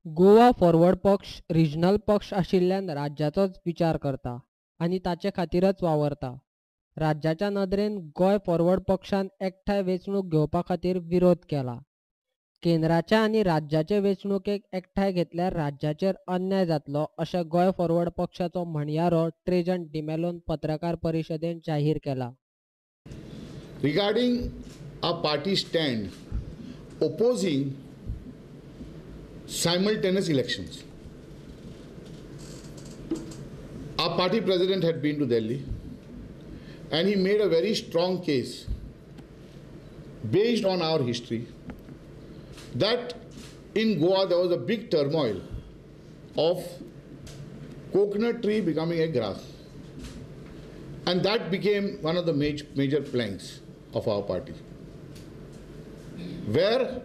Goa forward पक्ष regional पक्ष आशिल्ल्यान राज्याचोच विचार करता आनी ताचे खातीरच वावरता. राज्याच्या नदरेन गोंय फॉरवर्ड पक्षान एकठांय वेंचणूक घेवपा खातीर विरोध केला. केंद्राच्या आनी राज्याचे वेंचणुकेक एकठांय घेतल्यार राज्याचेर अन्याय जातलो अशें गोंय फॉरवर्ड पक्षाचो म्हणयारो ट्रेजन डिमेलोन पत्रकार परिशदेंत जाहीर केला. Regarding our party stand opposing simultaneous elections, our party president had been to Delhi and he made a very strong case based on our history that in Goa there was a big turmoil of coconut tree becoming a grass, and that became one of the major planks of our party, where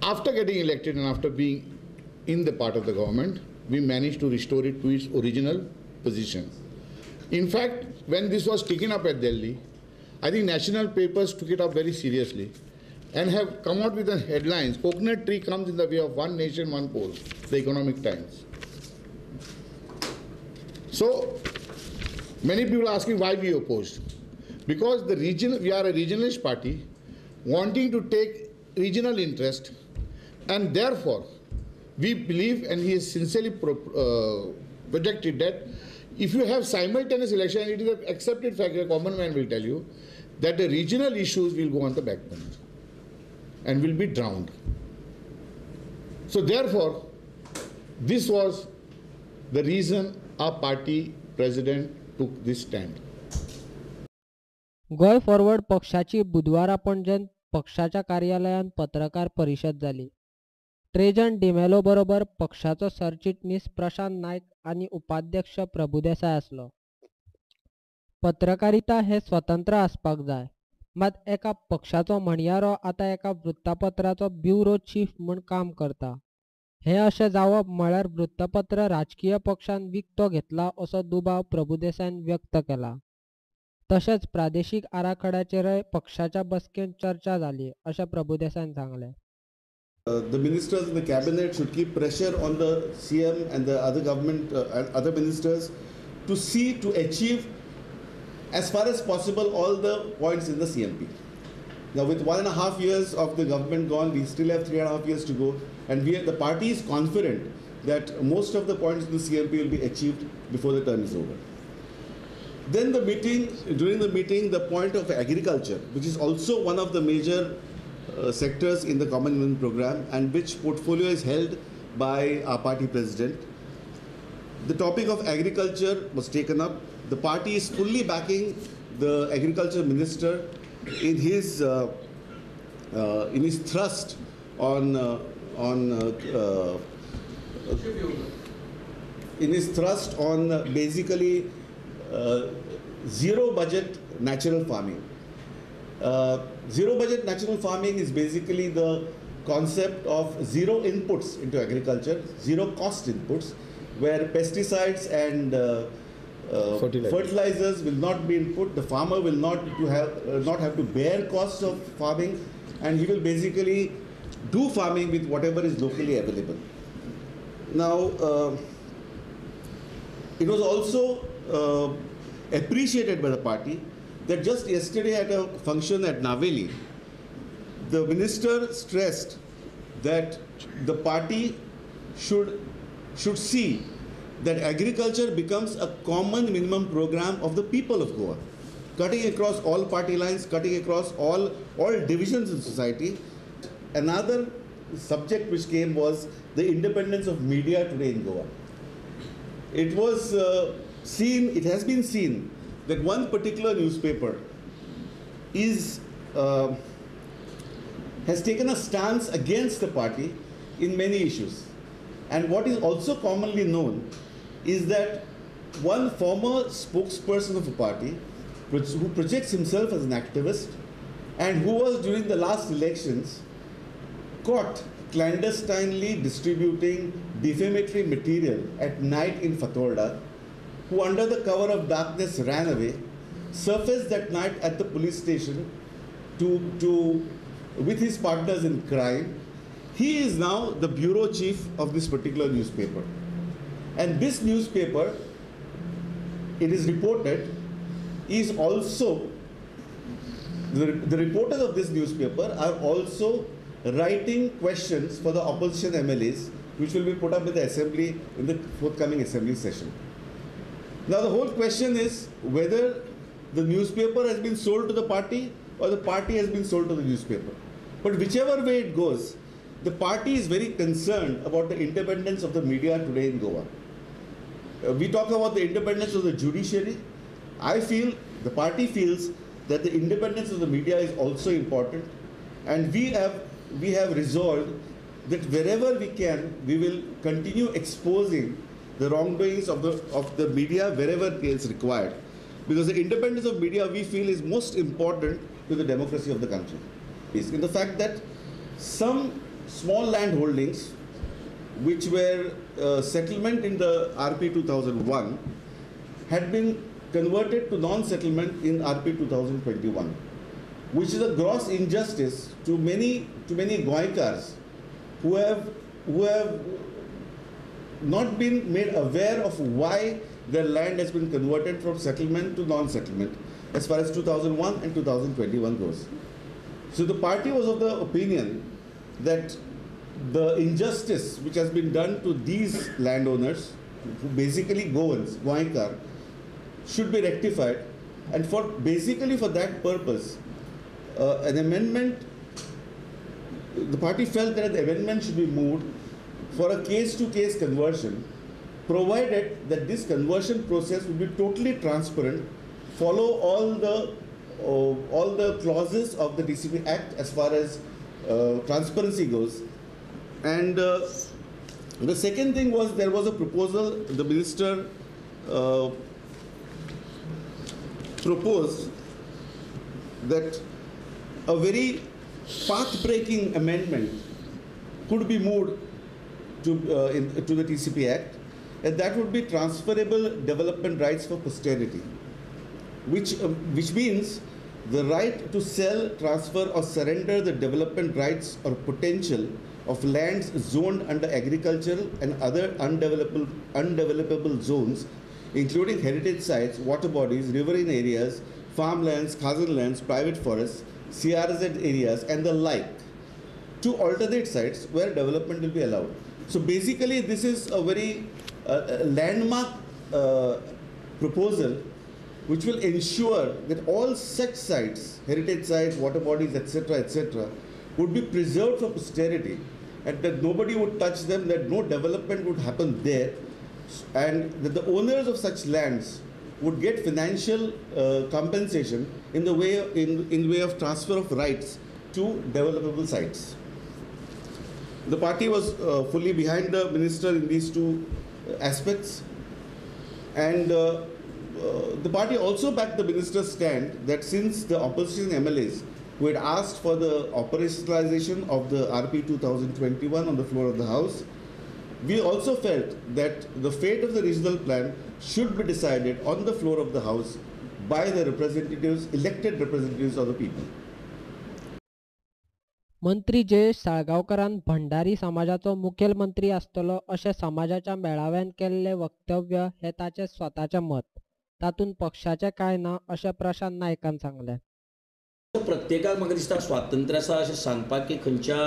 after getting elected and after being in the part of the government, we managed to restore it to its original position. In fact, when this was taken up at Delhi, I think national papers took it up very seriously and have come out with the headlines, "Coconut tree comes in the way of one nation, one poll," the Economic Times. So, many people are asking why we opposed. Because we are a regionalist party wanting to take regional interest, and therefore we believe, and he has sincerely projected that if you have simultaneous election, it is an accepted fact, a common man will tell you, that the regional issues will go on the back burner and will be drowned. So therefore, this was the reason our party president took this stand. Goa forward पक्षाची बुधवारा पणजेंत पक्षाच्या कार्यालयात पत्रकार परिशद जाली. Treason D'Mello बरोबर पक्षाचो सरचिटणीस प्रशांत नायक आनी उपाध्यक्ष प्रभुदेसाय आसलो. पत्रकारिता हे स्वतंत्र आसपाक जाय, मात एका पक्षाचो म्हणयारो आतां एका वृत्तपत्राचो ब्युरो चीफ म्हूण काम करता. हें अशें जावप म्हळ्यार वृत्तपत्र राजकीय पक्षान विकतो घेतला असो दुबाव प्रभुदेसायन व्यक्त केला. तशेंच प्रादेशीक आराखड्याचेरय पक्षाच्या बसकेंत चर्चा जाली अशें प्रभुदेसायन सांगलें. The ministers in the cabinet should keep pressure on the CM and the other government and other ministers to achieve as far as possible all the points in the CMP. Now, with 1.5 years of the government gone, we still have 3.5 years to go, and the party is confident that most of the points in the CMP will be achieved before the term is over. Then during the meeting, the point of agriculture, which is also one of the major sectors in the Common Man program, and which portfolio is held by our party president. The topic of agriculture was taken up. The party is fully backing the agriculture minister in his thrust on basically zero budget natural farming. Zero budget natural farming is basically the concept of zero inputs into agriculture, zero cost inputs, where pesticides and fertilizers will not be input. The farmer will not have to bear costs of farming, and he will basically do farming with whatever is locally available. Now, it was also appreciated by the party that just yesterday at a function at Naveli, the minister stressed that the party should see that agriculture becomes a common minimum program of the people of Goa, cutting across all party lines, cutting across all divisions in society. Another subject which came was the independence of media today in Goa. It has been seen that one particular newspaper has taken a stance against the party in many issues. And what is also commonly known is that one former spokesperson of a party who projects himself as an activist and who was during the last elections caught clandestinely distributing defamatory material at night in Fatorda, who under the cover of darkness ran away, surfaced that night at the police station with his partners in crime, he is now the bureau chief of this particular newspaper. And this newspaper, it is reported, is also, the reporters of this newspaper are also writing questions for the opposition MLAs, which will be put up in the assembly in the forthcoming assembly session. Now the whole question is whether the newspaper has been sold to the party or the party has been sold to the newspaper. But whichever way it goes, the party is very concerned about the independence of the media today in Goa. We talk about the independence of the judiciary. I feel, the party feels that the independence of the media is also important, and we have resolved that wherever we can, we will continue exposing the wrongdoings of the media wherever it is required. Because the independence of media, we feel, is most important to the democracy of the country. In the fact that some small land holdings, which were settlement in the RP 2001, had been converted to non-settlement in RP 2021, which is a gross injustice to many Goaikars who have not been made aware of why their land has been converted from settlement to non-settlement as far as 2001 and 2021 goes. So the party was of the opinion that the injustice which has been done to these landowners, who basically Goans, Goaikar, should be rectified, and basically for that purpose, an amendment, the party felt that the amendment should be moved for a case-to-case conversion, provided that this conversion process would be totally transparent, follow all the clauses of the DCP Act as far as transparency goes. And the second thing was, there was a proposal, the minister proposed that a very path-breaking amendment could be moved to the TCP Act, and that would be transferable development rights for posterity, which means the right to sell, transfer or surrender the development rights or potential of lands zoned under agricultural and other undevelopable zones, including heritage sites, water bodies, riverine areas, farmlands, khazan lands, private forests, CRZ areas and the like, to alternate sites where development will be allowed. So basically this is a very landmark proposal which will ensure that all such sites, heritage sites, water bodies, etc., would be preserved for posterity, and that nobody would touch them, that no development would happen there, and that the owners of such lands would get financial compensation in the way of transfer of rights to developable sites. The party was fully behind the minister in these two aspects, and the party also backed the minister's stand that since the opposition MLAs who had asked for the operationalization of the RP 2021 on the floor of the House, we also felt that the fate of the regional plan should be decided on the floor of the House by the representatives, elected representatives of the people. मंत्री जयेश साळगावकरान भंडारी समाजाचो मुखेलमंत्री आसतलो अशें समाजाच्या मेळाव्यान केल्ले वक्तव्य हे ताचे स्वताचे मत. तातूंत पक्षाचे कांय ना अशें प्रशांत नायकान सांगलें. प्रत्येकाक म्हाका दिसता स्वातंत्र्य आसा अशें सांगपाक की खंयच्या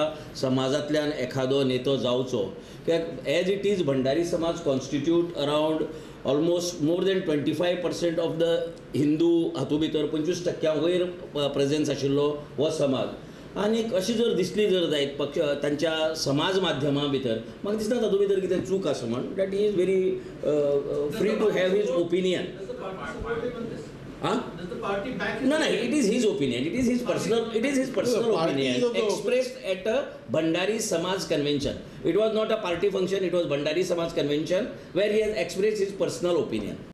समाजांतल्यान एखादो नेतो जावचो, कित्याक एज इट इज भंडारी समाज constitute around almost more than 25% of the Hindu हातूंत भितर 25% वयर प्रेझेन्स आशिल्लो हो समाज. आनी अशी जर दिसली जर जायत पक्ष तांच्या समाज माध्यमां भितर म्हाका दिसता तातूंत भितर कितें चूक आसा म्हण, that he is very free to have his opinion. No, it is his opinion. It is his personal opinion expressed at a Bhandari Samaj convention. It was not a party function. It was Bhandari Samaj convention where he has expressed his personal opinion.